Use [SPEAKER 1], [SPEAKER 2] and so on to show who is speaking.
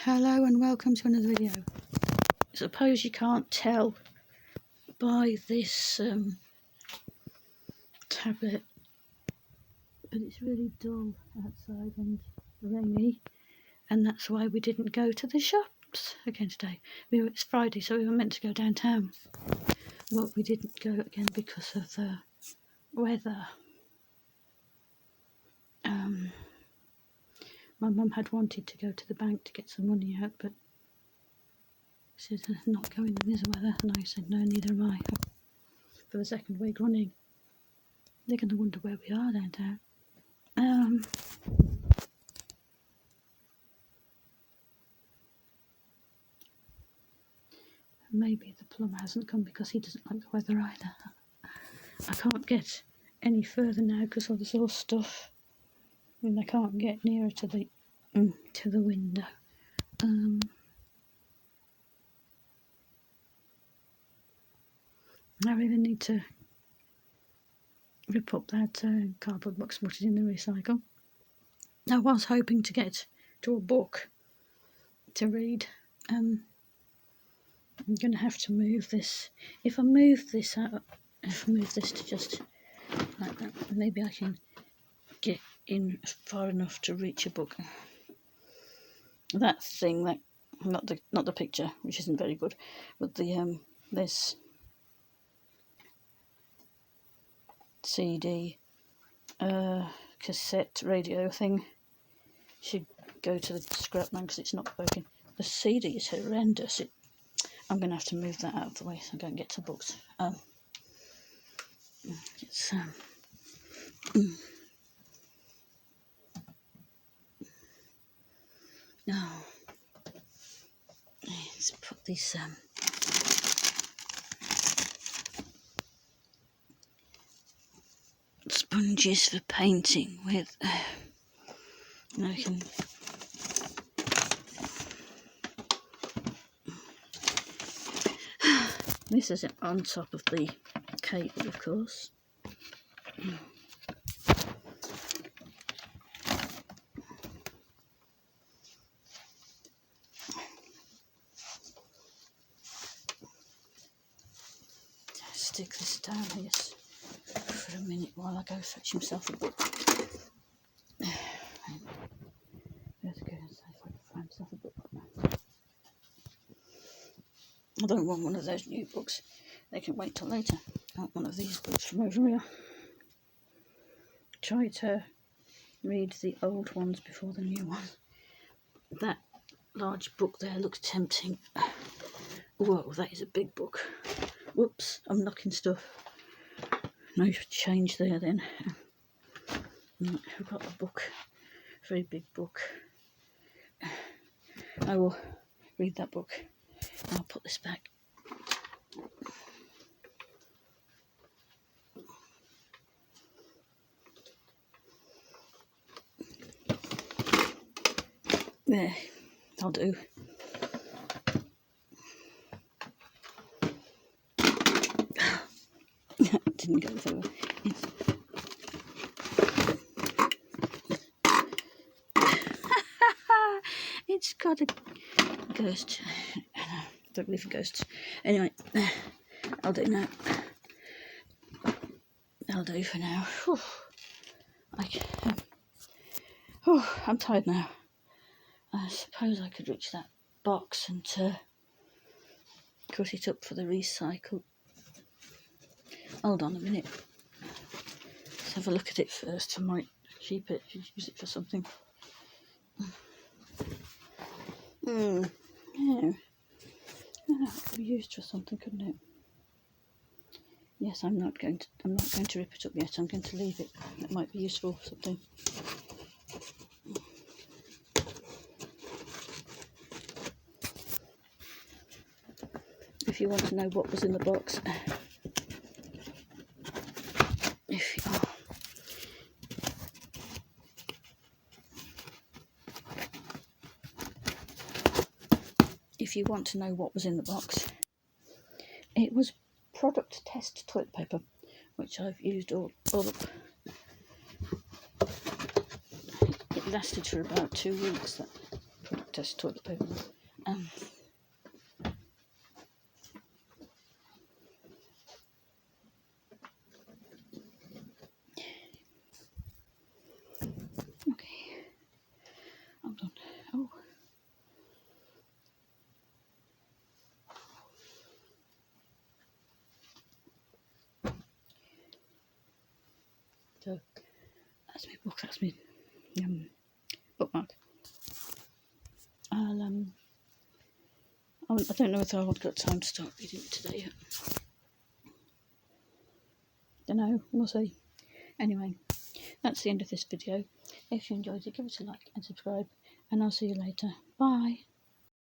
[SPEAKER 1] Hello and welcome to another video. Suppose you can't tell by this tablet, but it's really dull outside and rainy, and that's why we didn't go to the shops again today. It's Friday, so we were meant to go downtown. Well, we didn't go again because of the weather. My mum had wanted to go to the bank to get some money out, but she said not going in this weather, and I said no, neither am I. For the second week running. They're going to wonder where we are downtown. Maybe the plumber hasn't come because he doesn't like the weather either. I can't get any further now because of this all stuff, and I can't get nearer to the window. I really need to rip up that cardboard box, put it in the recycle. I was hoping to get to a book to read. I'm going to have to move this. If I move this out, if I move this to just like that, maybe I can get in far enough to reach a book. That thing, that not the picture, which isn't very good, but the this CD cassette radio thing should go to the scrap man because it's not broken. The CD is horrendous. I'm going to have to move that out of the way so I don't get to books. It's let's put these sponges for painting with. I can. This is on top of the cable, of course. Stick this down here for a minute while I go fetch himself a book. Let's go and see if I can find himself a book. I don't want one of those new books. They can wait till later. I want one of these books from over here. Try to read the old ones before the new ones. That large book there looks tempting. Whoa, that is a big book. Whoops, I'm knocking stuff. No change there then. I've got a book, very big book. I will read that book. I'll put this back. There, I'll do. Didn't go very well. It's got a ghost. I don't believe in ghosts. Anyway, I'll do now. I'll do for now. I'm tired now. I suppose I could reach that box and cut it up for the recycle. Hold on a minute. Let's have a look at it first. I might keep it, use it for something. Yeah. That could be used for something, couldn't it? Yes, I'm not going to rip it up yet. I'm going to leave it. It might be useful for something. If you want to know what was in the box, if you want to know what was in the box, it was product test toilet paper, which I've used all up. It lasted for about 2 weeks, that product that's toilet paper. Okay. Hold on. Oh. So that's my book. That's my bookmark. I don't know if I've got time to start reading it today yet. Don't know. We'll see. Anyway, that's the end of this video. If you enjoyed it, give it a like and subscribe, and I'll see you later. Bye.